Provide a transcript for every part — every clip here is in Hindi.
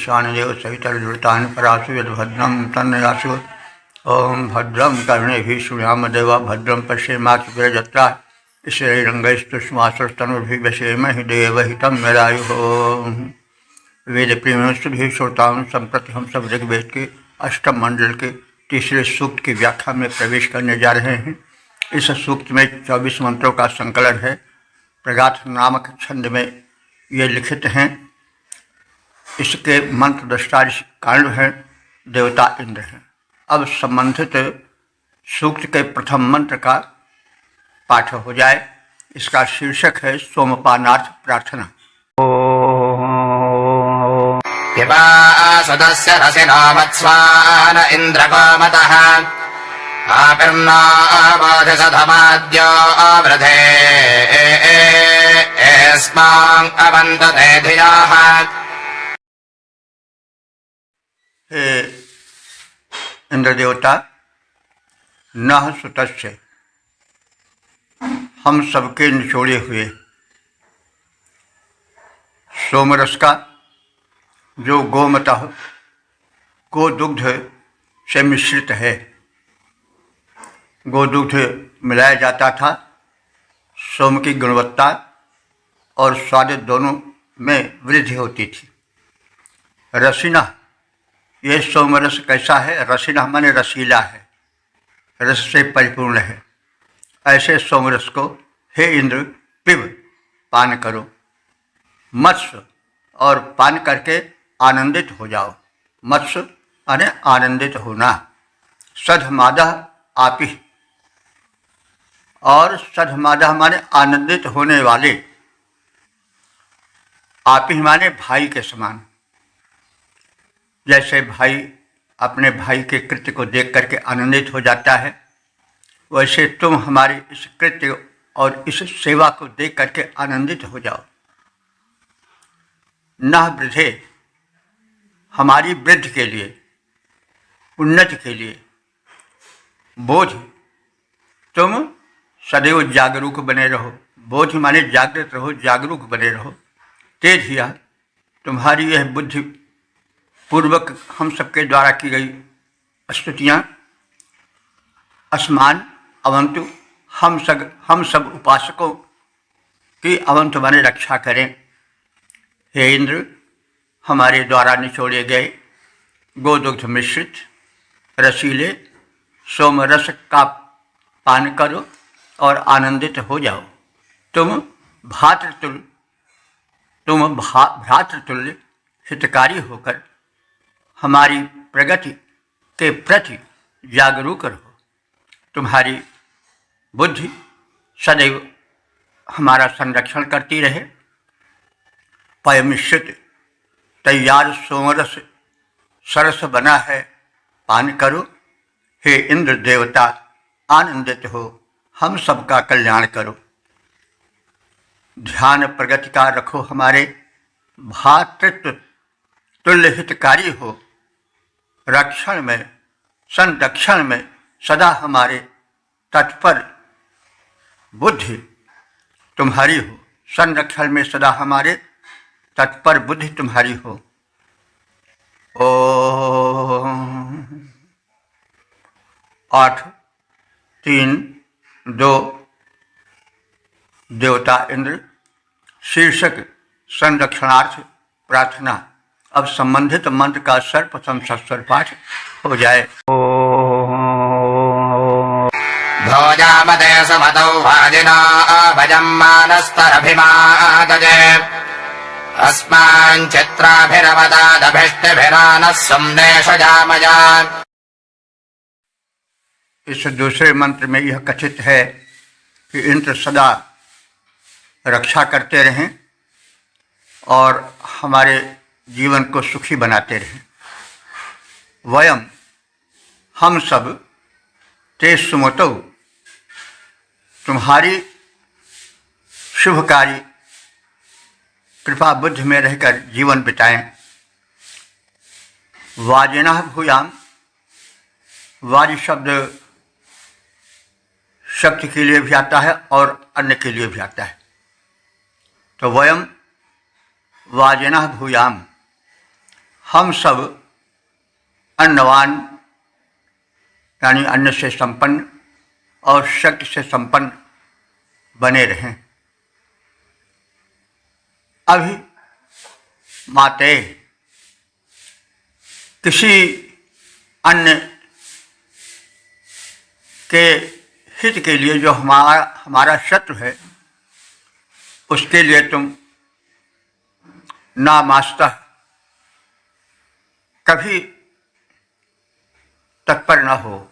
ईशानदेव सहितर्जुतान् परासु यद्भद्रं तन्नयासु। ओम भद्रं कर्णेभिः शृणुयाम देवा भद्रं पश्येमाक्षभिर्यजत्रा श्रीरङ्गैस्तुष्मासुस्तनुर्भिर्व्यसेमहि देवहितं यदायुः। वेदप्रेमियों श्रोताओं संप्रति हम सब ऋग्वेद के अष्टम मंडल के तीसरे सूक्त की व्याख्या में प्रवेश करने जा रहे हैं। इस सूक्त में 24 मंत्रों का संकलन है। प्रगाथ नामक छंद में ये लिखित हैं। इसके मंत्र दृष्टा कांड हैं, देवता इंद्र हैं। अब संबंधित सूक्त के प्रथम मंत्र का पाठ हो जाए। इसका शीर्षक है सोमपानार्थ प्रार्थना। सदस्य रसिनो मत्स्वान इन्द्रगोमतः आपिर्नावधिसधमाद्यो वृधे एस्मां अवन्तते धियाः। हे इंद्र देवता, नः सुतस्य, हम सबके निचोड़े हुए सोमरस का जो गोमतः गोदुग्ध से मिश्रित है, गोदुग्ध मिलाया जाता था। सोम की गुणवत्ता और स्वाद दोनों में वृद्धि होती थी। रसीना, ये सोमरस कैसा है? रसीना माने रसीला है, रस से परिपूर्ण है। ऐसे सोमरस को हे इंद्र पिब, पान करो। मत्स्य, और पान करके आनंदित हो जाओ। मत्स्य माने आनंदित होना। सधमादः आपी, और सधमादः माने आनंदित होने वाले। आपी माने भाई के समान। जैसे भाई अपने भाई के कृत्य को देख करके आनंदित हो जाता है, वैसे तुम हमारे इस कृत्य और इस सेवा को देख करके आनंदित हो जाओ। नः वृद्धे, हमारी वृद्धि के लिए, उन्नति के लिए। बोध, तुम सदैव जागरूक बने रहो। बोध माने जागृत रहो, जागरूक बने रहो। ते धिया, तुम्हारी यह बुद्धि पूर्वक हम सबके द्वारा की गई स्तुतियाँ अस्मान अवंतु, हम सब उपासकों की अवंत माने रक्षा करें। हे इंद्र, हमारे द्वारा निचोड़े गए गोदुग्ध मिश्रित रसीले सोमरस का पान करो और आनंदित हो जाओ। तुम भ्रातृतुल्य हितकारी होकर हमारी प्रगति के प्रति जागरूक रहो। तुम्हारी बुद्धि सदैव हमारा संरक्षण करती रहे। पयमिश्रित तैयार सोमरस सरस बना है, पान करो। हे इंद्र देवता, आनंदित हो, हम सबका कल्याण करो। ध्यान प्रगति का रखो, हमारे भातृत्व तुल्य हितकारी हो। रक्षण में, संरक्षण में सदा हमारे तत्पर बुद्धि तुम्हारी हो। संरक्षण में सदा हमारे तत्पर बुद्धि तुम्हारी हो। ओम 8, 3, 2 देवता इंद्र। शीर्षक संरक्षणार्थ प्रार्थना। अब संबंधित मंत्र का सर्वप्रथम सस्वर पाठ हो जाए। भोजामते समतौ भाजिना भजं मानस्तरभिमादजे अस्मान् चित्राभिरवदादभिष्टभिरानः सुम्नेशजामया। इस दूसरे मंत्र में यह कथित है कि इंद्र सदा रक्षा करते रहें और हमारे जीवन को सुखी बनाते रहें। वयम, हम सब, ते सुमतौ, तुम्हारी शुभकारी कृपा बुद्धि में रहकर जीवन बिताएं। वाजिनः भूयाम, वाजी शब्द शक्ति के लिए भी आता है और अन्य के लिए भी आता है। तो वयम वाजिनः भूयाम, हम सब अन्नवान यानी अन्न से संपन्न और शक्ति से संपन्न बने रहें। अभी माते किसी अन्य के हित के लिए जो हमारा शत्रु है उसके लिए तुम नामास्ता कभी तत्पर न हो।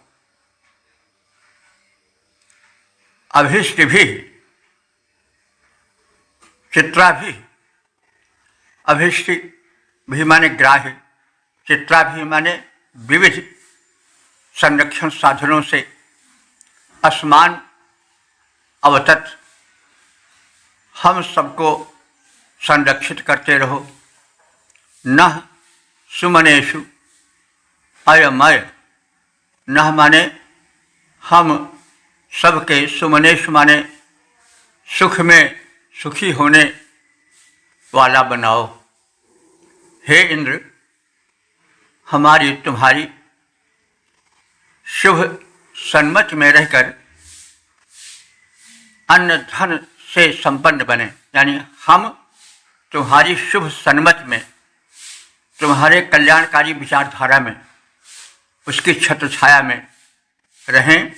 अभिष्ट भी चित्रा भी, अभिष्ट भी माने ग्राह्य, चित्रा भी माने विविध संरक्षण साधनों से असमान अवतत हम सबको संरक्षित करते रहो। न सुमनेषु अयमय, न माने हम सबके, सुमनेषु माने सुख में सुखी होने वाला बनाओ। हे इंद्र, हमारी तुम्हारी शुभ सन्मति में रहकर अन्न धन से संपन्न बने, यानी हम तुम्हारी शुभ सन्मति में, तुम्हारे कल्याणकारी विचारधारा में, उसकी छत्र छाया में रहें।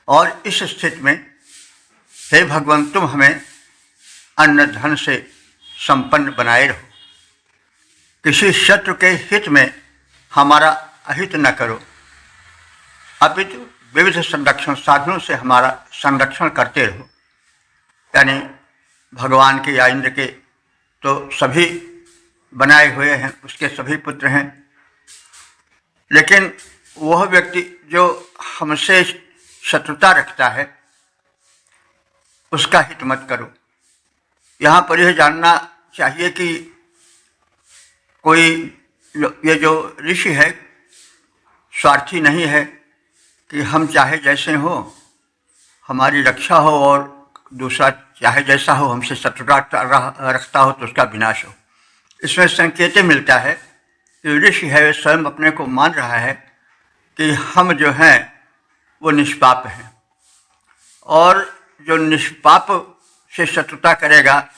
और इस स्थिति में हे भगवान, तुम हमें अन्न धन से संपन्न बनाए रहो। किसी शत्रु के हित में हमारा अहित न करो, अपितु विविध संरक्षण साधनों से हमारा संरक्षण करते रहो। यानी भगवान के या इंद्र के तो सभी बनाए हुए हैं, उसके सभी पुत्र हैं, लेकिन वह व्यक्ति जो हमसे शत्रुता रखता है उसका हित मत करो। यहाँ पर यह जानना चाहिए कि कोई ये जो ऋषि है स्वार्थी नहीं है कि हम चाहे जैसे हो हमारी रक्षा हो और दूसरा चाहे जैसा हो हमसे शत्रुता रखता हो तो उसका विनाश हो। इसमें संकेत मिलता है कि ऋषि है वे स्वयं अपने को मान रहा है कि हम जो हैं वो निष्पाप हैं, और जो निष्पाप से शत्रुता करेगा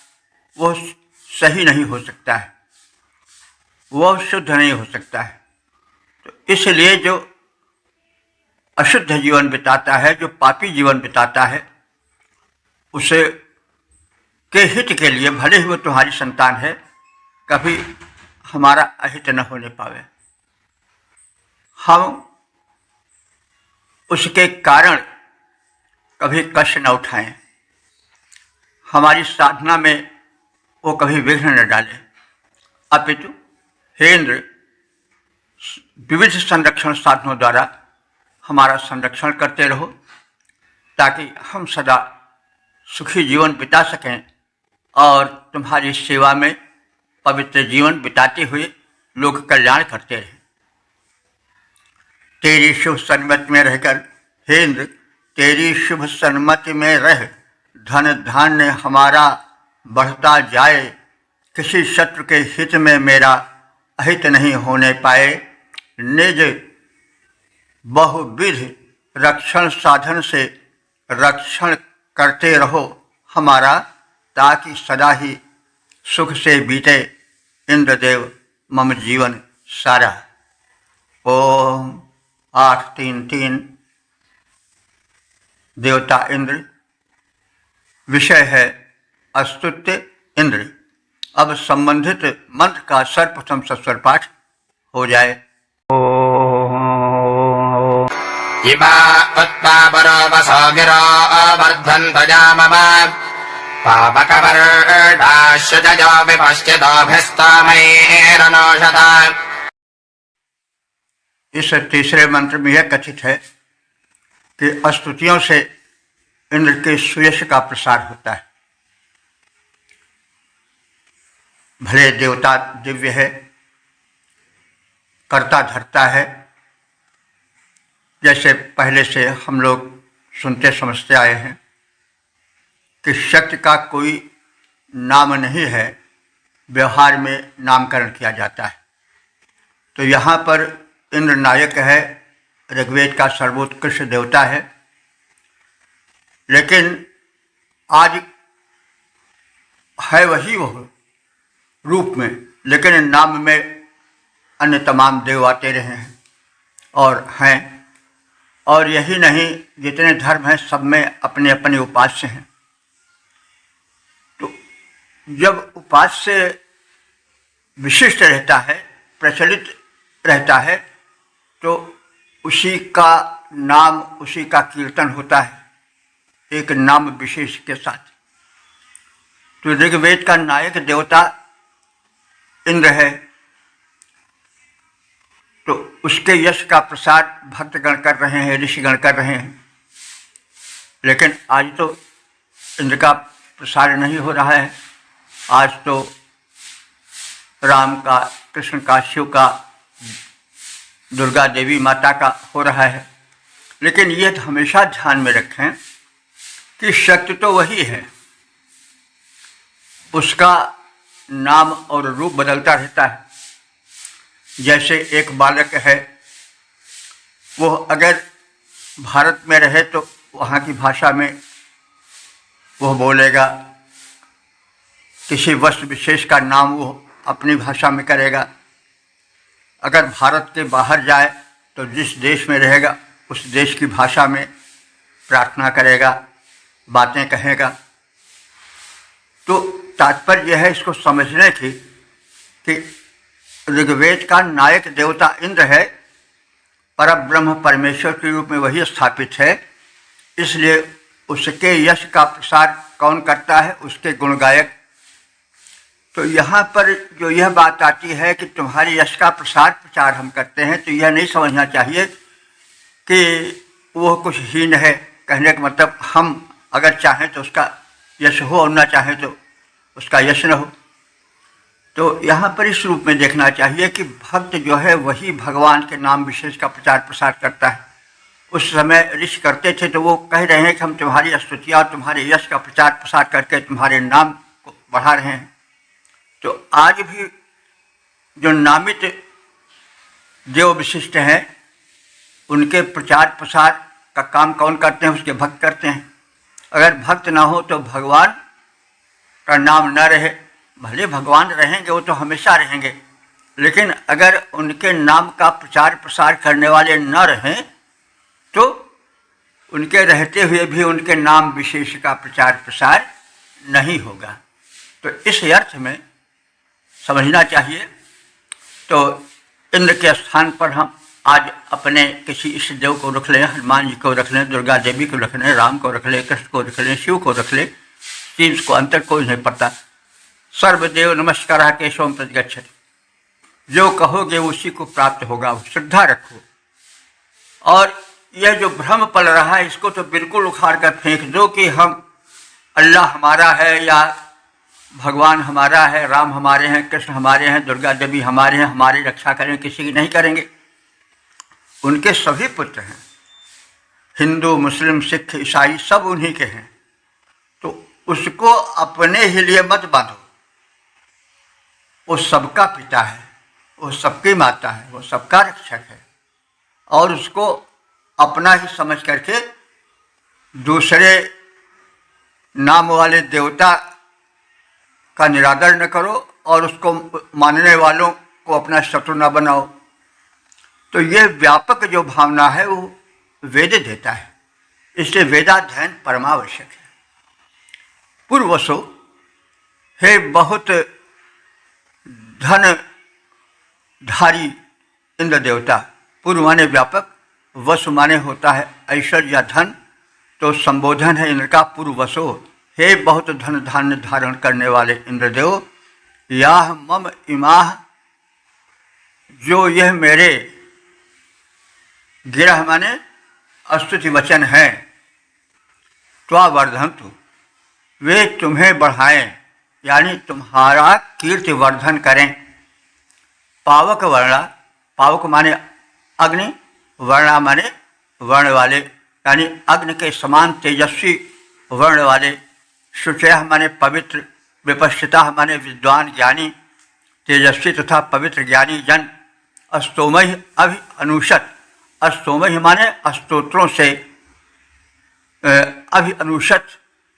वो सही नहीं हो सकता है, वह शुद्ध नहीं हो सकता है। तो इसलिए जो अशुद्ध जीवन बिताता है, जो पापी जीवन बिताता है, उसे के हित के लिए भले ही वो तुम्हारी संतान है, कभी हमारा अहित न होने पावे। हम उसके कारण कभी कष्ट न उठाएं, हमारी साधना में वो कभी विघ्न न डाले, अपितु हे इंद्र, विविध संरक्षण साधनों द्वारा हमारा संरक्षण करते रहो ताकि हम सदा सुखी जीवन बिता सकें और तुम्हारी सेवा में पवित्र जीवन बिताते हुए लोक कल्याण करते रहें। तेरी शुभ सन्मति में रहकर हे इंद्र, तेरी शुभ सन्मति में रह धन धान्य हमारा बढ़ता जाए, किसी शत्रु के हित में मेरा अहित नहीं होने पाए। निज बहुविध रक्षण साधन से रक्षण करते रहो हमारा, ताकि सदा ही सुख से बीते इंद्रदेव मम जीवन सारा। ओम 833 देवता इंद्र, विषय है स्तुत्य इंद्र। अब संबंधित मंत्र का सर्वप्रथम सस्वर पाठ हो जाए। इमा उत्पापरोपसो गिरो वर्धन्तजामम पापकवर्णाश्रुतयो विपश्चितोभिस्तमैरनोषता। इस तीसरे मंत्र में यह कथित है कि स्तुतियों से इंद्र के सुयश का प्रसार होता है। भले देवता दिव्य है, कर्ता धर्ता है, जैसे पहले से हम लोग सुनते समझते आए हैं कि शक्ति का कोई नाम नहीं है, व्यवहार में नामकरण किया जाता है। तो यहाँ पर इंद्र नायक है, ऋग्वेद का सर्वोत्कृष्ट देवता है, लेकिन आज है वही वो रूप में, लेकिन नाम में अन्य तमाम देव आते रहे हैं और हैं। और यही नहीं, जितने धर्म हैं सब में अपने अपने उपास्य हैं। तो जब उपास्य विशिष्ट रहता है, प्रचलित रहता है, तो उसी का नाम, उसी का कीर्तन होता है एक नाम विशेष के साथ। तो ऋग्वेद का नायक देवता इंद्र है, तो उसके यश का प्रसार भक्तगण कर रहे हैं, ऋषिगण कर रहे हैं। लेकिन आज तो इंद्र का प्रसार नहीं हो रहा है। आज तो राम का, कृष्ण का, शिव का, दुर्गा देवी माता का हो रहा है। लेकिन ये तो हमेशा ध्यान में रखें कि शक्ति तो वही है, उसका नाम और रूप बदलता रहता है। जैसे एक बालक है, वो अगर भारत में रहे तो वहाँ की भाषा में वो बोलेगा, किसी वस्तु विशेष का नाम वो अपनी भाषा में करेगा। अगर भारत के बाहर जाए तो जिस देश में रहेगा उस देश की भाषा में प्रार्थना करेगा, बातें कहेगा। तो तात्पर्य यह है इसको समझने की कि ऋग्वेद का नायक देवता इंद्र है, परब्रह्म परमेश्वर के रूप में वही स्थापित है। इसलिए उसके यश का प्रसार कौन करता है? उसके गुणगायक। तो यहाँ पर जो यह बात आती है कि तुम्हारे यश का प्रचार हम करते हैं, तो यह नहीं समझना चाहिए कि वो कुछ हीन है। कहने का मतलब हम अगर चाहें तो उसका यश हो और ना चाहें तो उसका यश न हो। तो यहाँ पर इस रूप में देखना चाहिए कि भक्त जो है वही भगवान के नाम विशेष का प्रचार प्रसार करता है। उस समय ऋषि करते थे तो वो कह रहे हैं कि हम तुम्हारी स्तुतियाँ और तुम्हारे यश का प्रचार प्रसार करके तुम्हारे नाम को बढ़ा रहे हैं। तो आज भी जो नामित देव विशिष्ट हैं, उनके प्रचार प्रसार का काम कौन करते हैं? उसके भक्त करते हैं। अगर भक्त ना हो तो भगवान का नाम न रहे, भले भगवान रहेंगे, वो तो हमेशा रहेंगे, लेकिन अगर उनके नाम का प्रचार प्रसार करने वाले न रहें तो उनके रहते हुए भी उनके नाम विशेष का प्रचार प्रसार नहीं होगा। तो इस अर्थ में समझना चाहिए। तो इंद्र के स्थान पर हम आज अपने किसी इष्ट देव को रख लें, हनुमान जी को रख लें, दुर्गा देवी को रख लें, राम को रख लें, कृष्ण को रख लें, शिव को रख लें, चीज को अंतर कोई नहीं पड़ता। सर्वदेव नमस्कार केशवम प्रतिगच्छति, जो कहोगे उसी को प्राप्त होगा, श्रद्धा रखो। और यह जो भ्रम पल रहा है इसको तो बिल्कुल उखाड़ कर फेंक दो कि हम अल्लाह हमारा है या भगवान हमारा है, राम हमारे हैं, कृष्ण हमारे हैं, दुर्गा देवी हमारे हैं, हमारी रक्षा करें, किसी की नहीं करेंगे। उनके सभी पुत्र हैं, हिंदू, मुस्लिम, सिख, ईसाई सब उन्हीं के हैं। तो उसको अपने ही लिए मत बांधो। वो सबका पिता है, वो सबकी माता है, वो सबका रक्षक है, और उसको अपना ही समझ करके दूसरे नाम वाले देवता का निरादर न करो और उसको मानने वालों को अपना शत्रु न बनाओ। तो ये व्यापक जो भावना है वो वेद देता है, इसलिए वेदाध्ययन परमावश्यक है। पूर्वसो हे बहुत धनधारी इंद्र देवता, पूर्व माने व्यापक, वसु माने होता है ऐश्वर्य या धन, तो संबोधन है इंद्र का पूर्वसो, हे बहुत धन धान्य धारण करने वाले इंद्रदेव, याह मम इमाह, जो यह मेरे गिरह माने स्तुति वचन है, त्वावर्धन्तु, वे तुम्हें बढ़ाएं, यानी तुम्हारा कीर्ति वर्धन करें। पावक वर्णा, पावक माने अग्नि, वर्णा माने वर्ण वाले, यानी अग्नि के समान तेजस्वी वर्ण वाले। शुचय माने पवित्र, विपश्चिता माने विद्वान ज्ञानी, तेजस्वी तथा पवित्र ज्ञानी जन स्तोमहि अभि अनुषत। स्तोमहि माने स्तोत्रों से अभि अनुषत,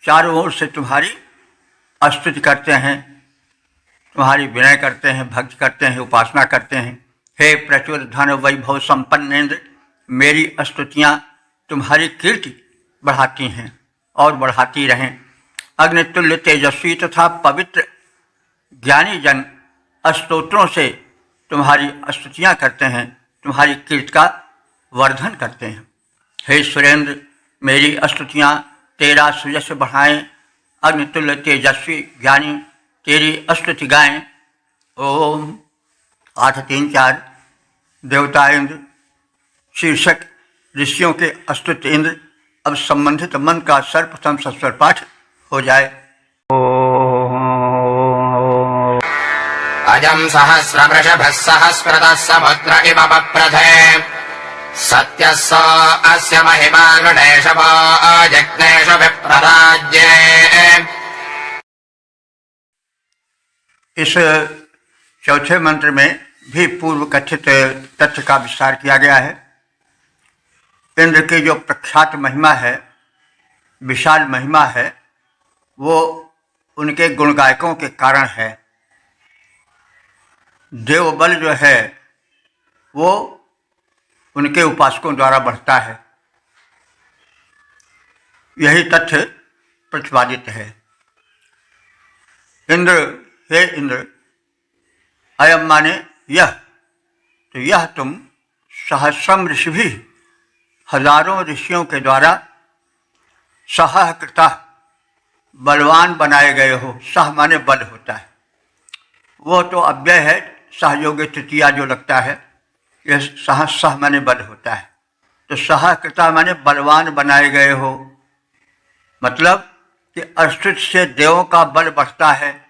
चारों ओर से तुम्हारी स्तुति करते हैं, तुम्हारी विनय करते हैं, भक्ति करते हैं, उपासना करते हैं। हे प्रचुर धन वैभव संपन्नेन्द्र, मेरी स्तुतियाँ तुम्हारी कीर्ति बढ़ाती हैं और बढ़ाती रहें। अग्नितुल्य तेजस्वी तथा पवित्र ज्ञानी जन स्तोत्रों से तुम्हारी स्तुतियाँ करते हैं, तुम्हारी कीर्ति का वर्धन करते हैं। हे सुरेंद्र, मेरी स्तुतियाँ तेरा सुयश बढ़ाएं। अग्नितुल्य तेजस्वी ज्ञानी तेरी स्तुति गाएं। ओम 8, 3, 4 देवता इंद्र शीर्षक ऋषियों के स्तुति इंद्र। अब संबंधित मंत्र का सर्वप्रथम सस्वर पाठ हो जाए। अजं सहस्रवृषभः सहस्रतः समुद्र इव बप्रथे सत्यस्स अस्य महिमा गणेशवो जज्ञेषु विप्रराज्ये। इस चौथे मंत्र में भी पूर्व कथित तथ्य का विस्तार किया गया है। इंद्र की जो प्रख्यात महिमा है, विशाल महिमा है, वो उनके गुणगायकों के कारण है। देवबल जो है वो उनके उपासकों द्वारा बढ़ता है। यही तथ्य प्रतिपादित है। इंद्र, हे इंद्र, अयम माने यह, तो यह तुम सहस्रम ऋषि, हजारों ऋषियों के द्वारा सहकृता बलवान बनाए गए हो। सह माने बल होता है, वो तो अव्यय है, सहयोग तृतीया जो लगता है, यह सह माने बल होता है। तो सहकृता माने बलवान बनाए गए हो, मतलब कि अस्तित्व से देवों का बल बढ़ता है।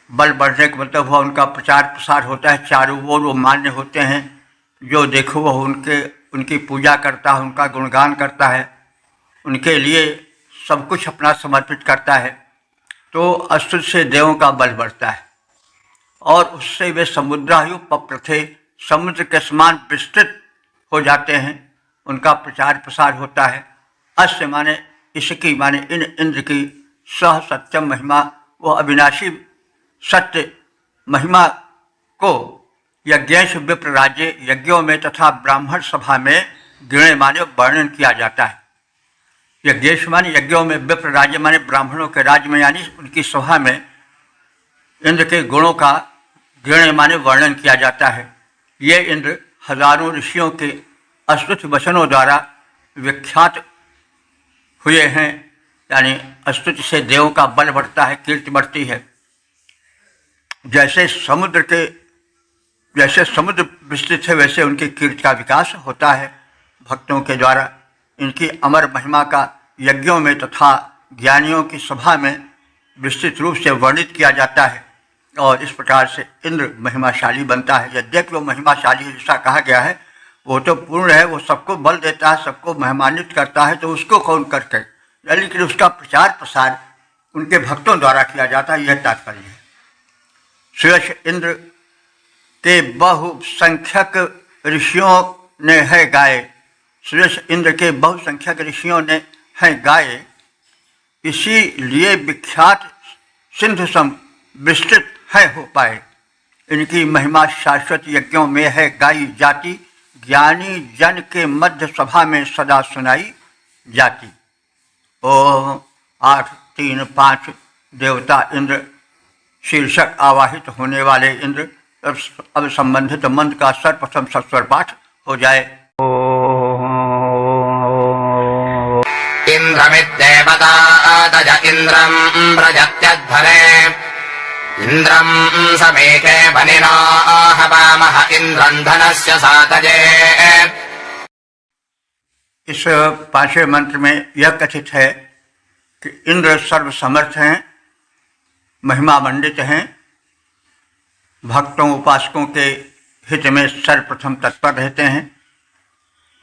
बल बढ़ने का मतलब हुआ उनका प्रचार प्रसार होता है, चारों ओर वो मान्य होते हैं। जो देखो वह उनकी पूजा करता है, उनका गुणगान करता है, उनके लिए सब कुछ अपना समर्पित करता है। तो अस्तित्व से देवों का बल बढ़ता है और उससे वे समुद्रायु पप्रथे, समुद्र के समान विस्तृत हो जाते हैं। उनका प्रचार प्रसार होता है। अस्य माने इसकी, माने इन इंद्र की सह सत्यम महिमा, वो अविनाशी सत्य महिमा को यज्ञेश विप्र राज्य, यज्ञों में तथा ब्राह्मण सभा में गिणे माने वर्णन किया जाता है। यज्ञेश माने यज्ञों में, विप्र राज्य माने ब्राह्मणों के राज्य में, यानी उनकी सभा में इंद्र के गुणों का गिणे माने वर्णन किया जाता है। ये इंद्र हजारों ऋषियों के स्तुति वचनों द्वारा विख्यात हुए हैं, यानी स्तुति से देवों का बल बढ़ता है, कीर्ति बढ़ती है। जैसे समुद्र विस्तृत है, वैसे उनकी कीर्ति का विकास होता है भक्तों के द्वारा। इनकी अमर महिमा का यज्ञों में तथा ज्ञानियों की सभा में विस्तृत रूप से वर्णित किया जाता है और इस प्रकार से इंद्र महिमाशाली बनता है। यद्यपि वो महिमाशाली जैसा कहा गया है, वो तो पूर्ण है, वो सबको बल देता है, सबको महिमान्वित करता है, तो उसको कौन करके, लेकिन उसका प्रचार प्रसार उनके भक्तों द्वारा किया जाता है, यह तात्पर्य है। सुयश इंद्र के बहुसंख्यक ऋषियों ने है गाए। सुयश इंद्र के बहुसंख्यक ऋषियों ने है गाए, इसीलिए विख्यात सिंधु सम विस्तृत है हो पाए। इनकी महिमा शाश्वत यज्ञों में है गाई जाती, ज्ञानी जन के मध्य सभा में सदा सुनाई जाती। ओम 8, 3, 5 देवता इंद्र शीर्षक आवाहित होने वाले इंद्र। अब संबंधित मंत्र का सर्वप्रथम सस्वर पाठ हो जाए। इंद्रमिद्देवता तज इंद्रम व्रजत्यध्वरे इंद्रम समेके बनिनो हवामह इंद्रं धनस्य सातजे। इस 5वें मंत्र में यह कथित है कि इंद्र सर्वसमर्थ हैं, महिमा मंडित हैं, भक्तों उपासकों के हित में सर्वप्रथम तत्पर रहते हैं,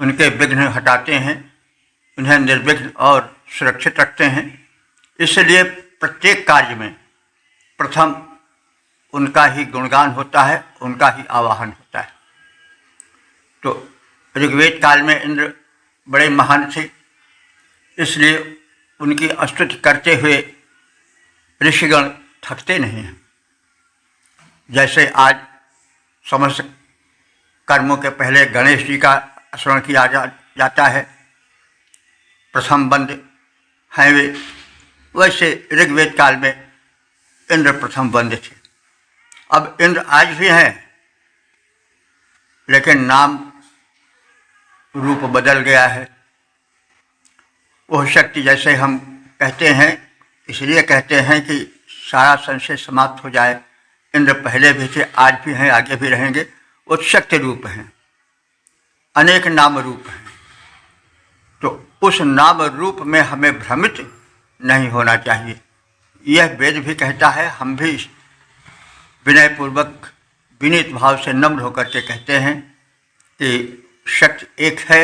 उनके विघ्न हटाते हैं, उन्हें निर्विघ्न और सुरक्षित रखते हैं। इसलिए प्रत्येक कार्य में प्रथम उनका ही गुणगान होता है, उनका ही आवाहन होता है। तो ऋग्वेद काल में इंद्र बड़े महान थे, इसलिए उनकी स्तुति करते हुए ऋषिगण थकते नहीं हैं। जैसे आज समस्त कर्मों के पहले गणेश जी का स्मरण किया जाता है, प्रथम बंद हैं वे, वैसे ऋग्वेद काल में इंद्र प्रथम बंद थे। अब इंद्र आज भी हैं, लेकिन नाम रूप बदल गया है। वह शक्ति, जैसे हम कहते हैं, इसलिए कहते हैं कि सारा संशय समाप्त हो जाए, इंद्र पहले भी थे, आज भी हैं, आगे भी रहेंगे। वो शक्ति रूप हैं, अनेक नाम रूप हैं। तो उस नाम रूप में हमें भ्रमित नहीं होना चाहिए। यह वेद भी कहता है, हम भी विनयपूर्वक विनीत भाव से नम्र होकर के कहते हैं कि शक्ति एक है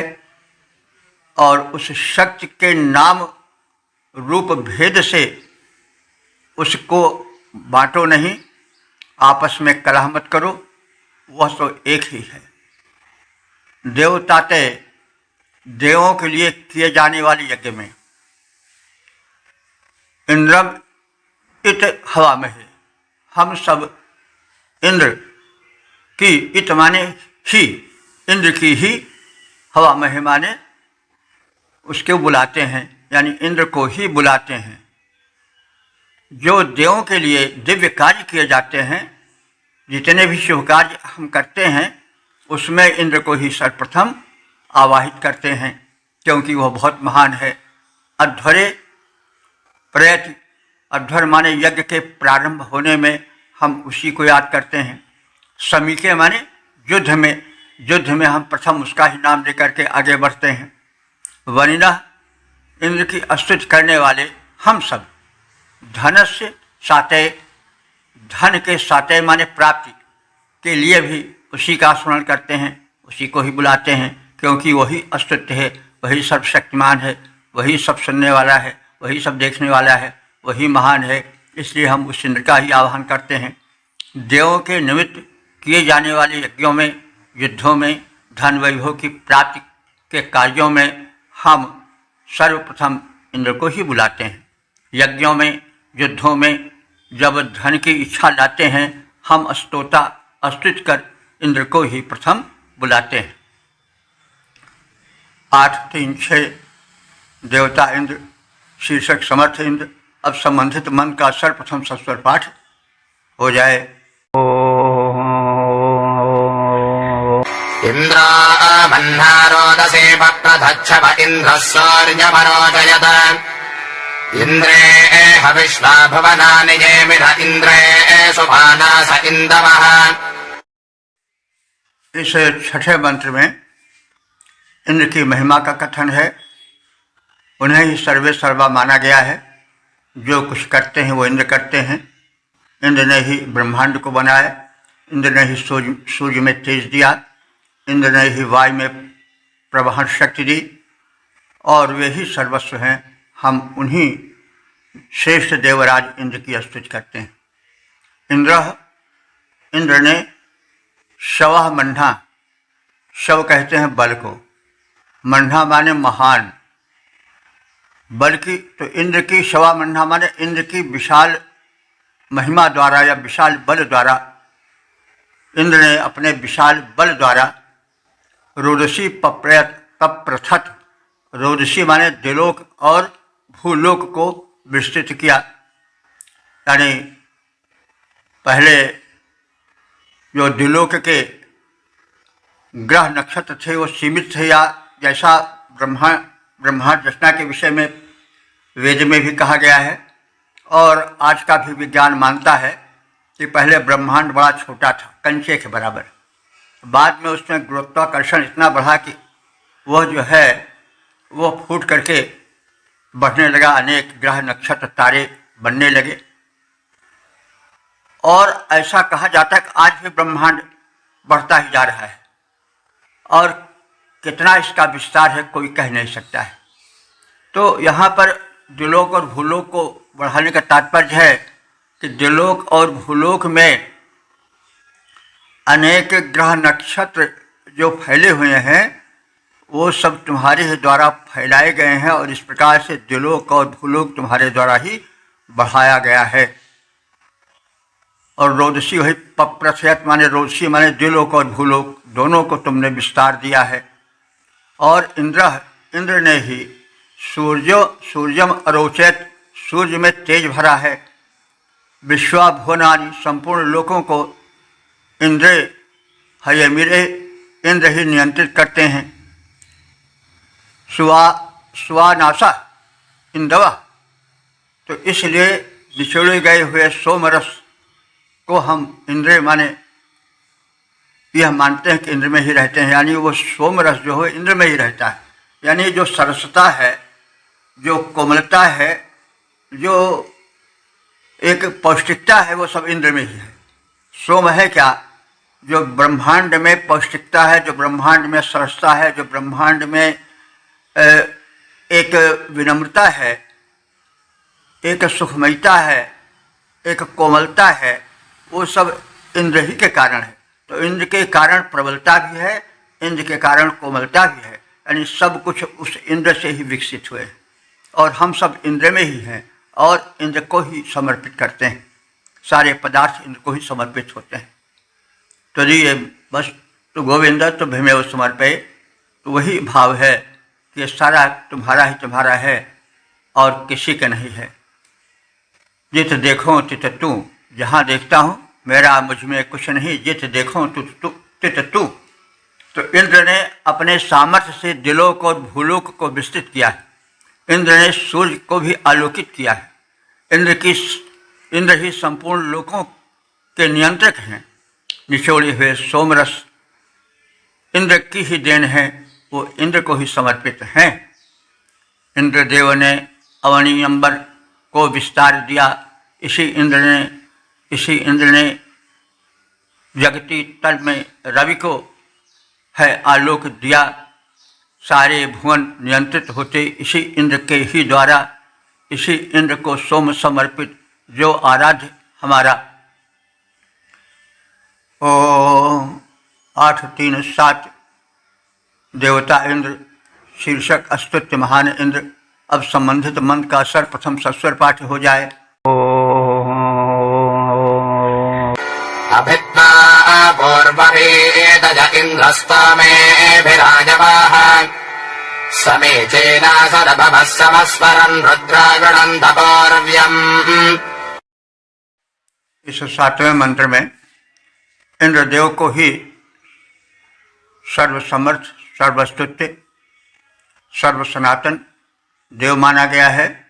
और उस शक्ति के नाम रूप भेद से उसको बांटो नहीं, आपस में कलह मत करो, वह तो एक ही है। देवताते देवों के लिए किए जाने वाले यज्ञ में इंद्रम इत हवा में है, हम सब इंद्र की, इत माने ही, इंद्र की ही, हवा में माने उसके बुलाते हैं, यानी इंद्र को ही बुलाते हैं। जो देवों के लिए दिव्य कार्य किए जाते हैं, जितने भी शुभ कार्य हम करते हैं, उसमें इंद्र को ही सर्वप्रथम आवाहित करते हैं, क्योंकि वह बहुत महान है। अध्वरे प्रयति, अध्वर माने यज्ञ के प्रारंभ होने में हम उसी को याद करते हैं। समीके माने युद्ध में हम प्रथम उसका ही नाम लेकर के आगे बढ़ते हैं। वनिना, इंद्र की स्तुति करने वाले हम सब। धनस्य सातय, धन के सातय माने प्राप्ति के लिए भी उसी का स्मरण करते हैं, उसी को ही बुलाते हैं, क्योंकि वही अस्तुत्य है, वही सर्वशक्तिमान है, वही सब सुनने वाला है, वही सब देखने वाला है, वही महान है। इसलिए हम उस इंद्र का ही आह्वान करते हैं। देवों के निमित्त किए जाने वाले यज्ञों में, युद्धों में, धन वैभव की प्राप्ति के कार्यों में हम सर्वप्रथम इंद्र को ही बुलाते हैं। यज्ञों में, युद्धों में जब धन की इच्छा लाते हैं, हम स्तुति कर इंद्र को ही प्रथम बुलाते हैं। 8, 3, 6 देवता इंद्र, शीर्षक समर्थ इंद्र। अब संबंधित मन का सर्वप्रथम सस्वर पाठ हो जाए। इंद्रा मन्नारोदसे वक्रधच्छव इंद्रः सूर्यमरोदयत इंद्रे हविष्वा भुवनानि येमिर इंद्रे सुभाना स इंदवः। इस छठे मंत्र में इंद्र की महिमा का कथन है। उन्हें ही सर्वे सर्वा माना गया है। जो कुछ करते हैं वो इंद्र करते हैं। इंद्र ने ही ब्रह्मांड को बनाया, इंद्र ने ही सूर्य में तेज दिया, इंद्र ने ही वायु में प्रवहन शक्ति दी, और वे ही सर्वस्व हैं। हम उन्हीं श्रेष्ठ देवराज इंद्र की स्तुति करते हैं। इंद्र ने शवः मन्ना, शव कहते हैं बल को, मन्ना माने महान, बल की। तो इंद्र की शवा मन्ना माने इंद्र की विशाल महिमा द्वारा या विशाल बल द्वारा, इंद्र ने अपने विशाल बल द्वारा रोदसी पप्रथत, रोदसी माने दिलोक और भूलोक को विस्तृत किया। यानी पहले जो दिलोक के ग्रह नक्षत्र थे वो सीमित थे, या जैसा ब्रह्मांड रचना के विषय में वेद में भी कहा गया है, और आज का भी विज्ञान मानता है कि पहले ब्रह्मांड बड़ा छोटा था, कंचे के बराबर। बाद में उसमें गुरुत्वाकर्षण इतना बढ़ा कि वह जो है वो फूट करके बढ़ने लगा, अनेक ग्रह नक्षत्र तारे बनने लगे। और ऐसा कहा जाता है कि आज भी ब्रह्मांड बढ़ता ही जा रहा है, और कितना इसका विस्तार है कोई कह नहीं सकता है। तो यहाँ पर दिलोक और भूलोक को बढ़ाने का तात्पर्य है कि दिलोक और भूलोक में अनेक ग्रह नक्षत्र जो फैले हुए हैं वो सब तुम्हारे ही द्वारा फैलाए गए हैं और इस प्रकार से द्युलोक और भूलोक तुम्हारे द्वारा ही बढ़ाया गया है। और रोदसी वही पप्रथयत माने रोदसी माने द्युलोक और भूलोक दोनों को तुमने विस्तार दिया है। और इंद्र ने ही सूर्यम अरोचयत सूर्य में तेज भरा है। विश्वाभुवनानि संपूर्ण लोकों को इंद्र हयमिरे इंद्र ही नियंत्रित करते हैं। सुवानासा इंदवा, तो इसलिए निचोड़े गए हुए सोमरस को हम इंद्र माने यह मानते हैं कि इंद्र में ही रहते हैं, यानी वो सोमरस जो है इंद्र में ही रहता है। यानी जो सरसता है, जो कोमलता है, जो एक पौष्टिकता है, वो सब इंद्र में ही है। सोम है क्या? जो ब्रह्मांड में पौष्टिकता है, जो ब्रह्मांड में सरसता है, जो ब्रह्मांड में एक विनम्रता है, एक सुखमयता है, एक कोमलता है, वो सब इंद्र ही के कारण है। तो इंद्र के कारण प्रबलता भी है, इंद्र के कारण कोमलता भी है, यानी सब कुछ उस इंद्र से ही विकसित हुए और हम सब इंद्र में ही हैं और इंद्र को ही समर्पित करते हैं। सारे पदार्थ इंद्र को ही समर्पित होते हैं। तो ये बस तो गोविंद तो भीमेव समर्पये, तो वही भाव है कि सारा तुम्हारा ही तुम्हारा है और किसी का नहीं है। जित देखो तित तू, जहाँ देखता हूँ मेरा मुझ में कुछ नहीं, जित देखो तित तू। तो इंद्र ने अपने सामर्थ्य से दिलोक और भूलोक को विस्तृत किया है। इंद्र ने सूर्य को भी आलोकित किया है। इंद्र ही संपूर्ण लोकों के नियंत्रक हैं। निचोड़े हुए सोमरस इंद्र की ही देन है, वो इंद्र को ही समर्पित हैं। इंद्रदेव ने अवनी अंबर को विस्तार दिया। इसी इंद्र ने जगती तल में रवि को है आलोक दिया। सारे भुवन नियंत्रित होते इसी इंद्र के ही द्वारा। इसी इंद्र को सोम समर्पित जो आराध्य हमारा। ओम 8, 3, 7 देवता इंद्र शीर्षक अस्तुत्य महान इंद्र। अब संबंधित मंत्र का सर्वप्रथम सस्वर पाठ हो जाए। अभित्वा पूर्ववेदज इन्द्रस्तमेभिराजवाः समीचीना सरभवः समस्वरन् रुद्रागणम् तपोर्व्यम्। इस 7वें मंत्र में इंद्रदेव को ही सर्वसमर्थ, सर्वस्तुत्य, सर्वसनातन देव माना गया है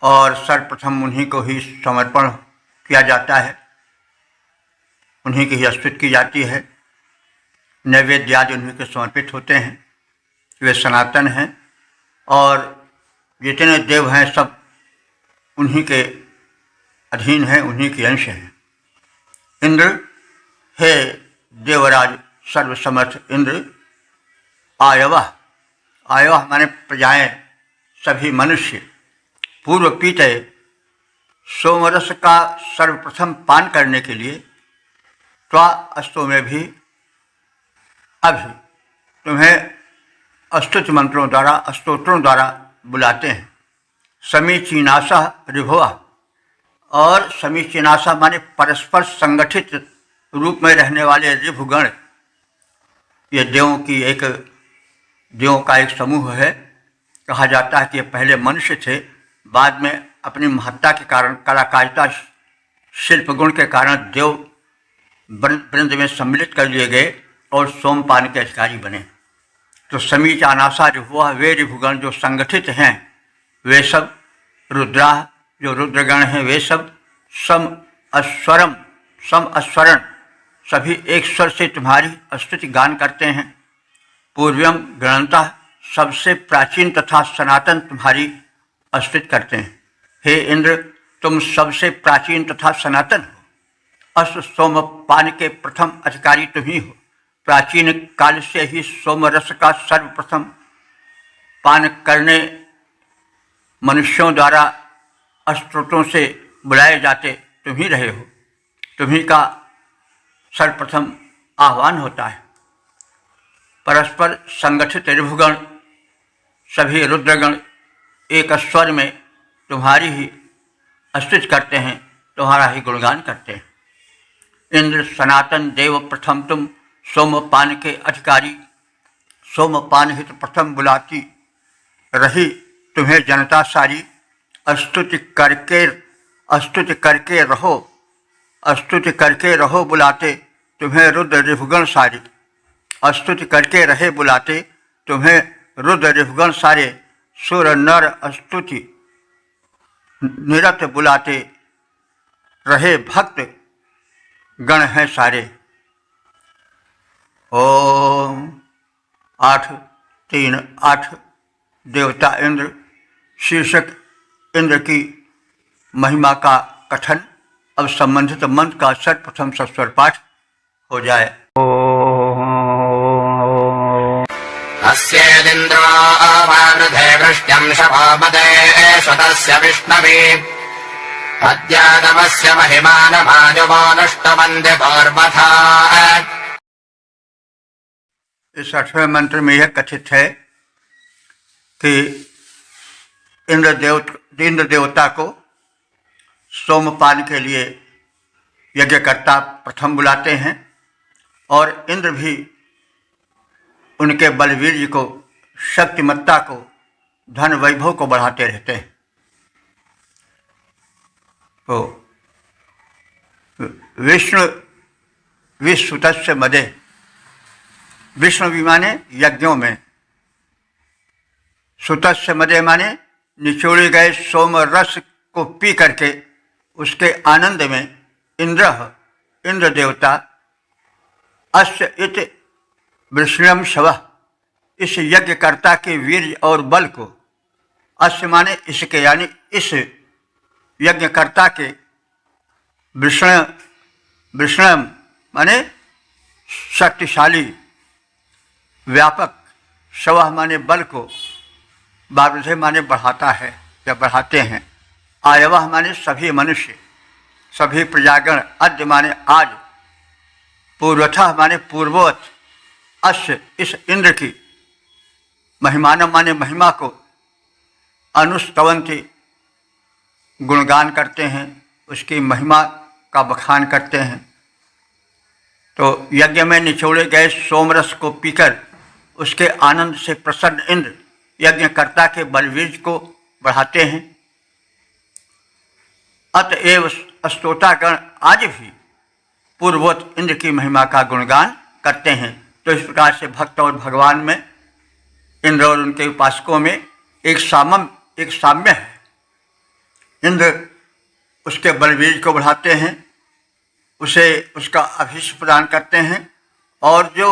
और सर्वप्रथम उन्हीं को ही समर्पण किया जाता है, उन्हीं की ही स्तुति की जाती है। नैवेद्य आदि उन्हीं के समर्पित होते हैं। वे सनातन हैं और जितने देव हैं सब उन्हीं के अधीन हैं, उन्हीं के अंश हैं। इंद्र हे देवराज सर्वसमर्थ इंद्र। आयवः, आयवः माने प्रजाएं, सभी मनुष्य। पूर्व पीते, सोमरस का सर्वप्रथम पान करने के लिए त्वा अस्तों में भी अभी तुम्हें स्तुति मंत्रों द्वारा, स्तोत्रों द्वारा बुलाते हैं। समीचीनासा रिभुवा, और समीचीनासा माने परस्पर संगठित रूप में रहने वाले रिभुगण। ये देवों का एक समूह है। कहा जाता है कि ये पहले मनुष्य थे, बाद में अपनी महत्ता के कारण, कलाकारिता, शिल्प गुण के कारण देव वृंद में सम्मिलित कर लिए गए और सोमपान के अधिकारी बने। तो समीच अनासा रिभुवा, वे रिभुगण जो संगठित हैं वे सब, रुद्रा जो रुद्रगण हैं वे सब, सम अस्वरण सभी एक स्वर से तुम्हारी स्तुति गान करते हैं। पूर्वम गणतः सबसे प्राचीन तथा सनातन तुम्हारी स्तुति करते हैं। हे इंद्र, तुम सबसे प्राचीन तथा सनातन हो। अश्व सोमपान के प्रथम अधिकारी तुम ही हो। प्राचीन काल से ही सोमरस का सर्वप्रथम पान करने मनुष्यों द्वारा स्त्रोतों से बुलाए जाते तुम ही रहे हो। तुम्ही का सर्वप्रथम आह्वान होता है। परस्पर संगठित ऋभुगण सभी रुद्रगण एक स्वर में तुम्हारी ही स्तुति करते हैं, तुम्हारा ही गुणगान करते हैं। इंद्र सनातन देव प्रथम तुम सोमपान के अधिकारी, सोमपान हित प्रथम बुलाती रही तुम्हें जनता सारी। स्तुति करके रहो बुलाते तुम्हें रुद्र ऋभुगण सारी। स्तुति करके रहे बुलाते तुम्हें रुद्र ऋभुगण सारे। सुर नर स्तुति निरत बुलाते रहे भक्त गण हैं सारे। ओम 8-3-8 देवता इंद्र शीर्षक इंद्र की महिमा का कथन। अब संबंधित मंत्र का सर्वप्रथम सस्वर पाठ हो जाए। अस्येदिन्द्रो अवावृधे वृष्ट्यं शवोमदे स्वतस्य विष्णवे अद्यागमस्य महिमानमाजवो नष्टवन्दे पौर्वथा। इस 8वें मंत्र में यह कथित है कि इंद्र देवता को सोमपान के लिए यज्ञकर्ता प्रथम बुलाते हैं और इंद्र भी उनके बलवीर्य को, शक्तिमत्ता को, धन वैभव को बढ़ाते रहते हैं। तो विश्वतस्य मदे, विष्णु भी माने यज्ञों में, सुतस्य मदे माने निचोड़े गए सोम रस को पी करके उसके आनंद में इंद्र देवता अस्य इत वृष्णम शवः, इस यज्ञकर्ता के वीर्य और बल को, अस्य माने इसके, यानी इस यज्ञकर्ता के, वृष्णम माने शक्तिशाली व्यापक, शवः माने बल को, बावृधे माने बढ़ाता है या बढ़ाते हैं, आयवः माने सभी मनुष्य, सभी प्रजागण, अद्य माने आज, पूर्वतः माने पूर्ववत, अस्य इस इंद्र की, महिमानम माने महिमा को, अनुस्तवंती गुणगान करते हैं, उसकी महिमा का बखान करते हैं। तो यज्ञ में निचोड़े गए सोमरस को पीकर उसके आनंद से प्रसन्न इंद्र यज्ञकर्ता के बलवीर्य को बढ़ाते हैं। अतएव स्तोतागण आज भी पूर्ववत इंद्र की महिमा का गुणगान करते हैं। तो इस प्रकार से भक्त और भगवान में, इंद्र और उनके उपासकों में एक साम्य है। इंद्र उसके बलवीर को बढ़ाते हैं, उसे उसका अभीष्ट प्रदान करते हैं, और जो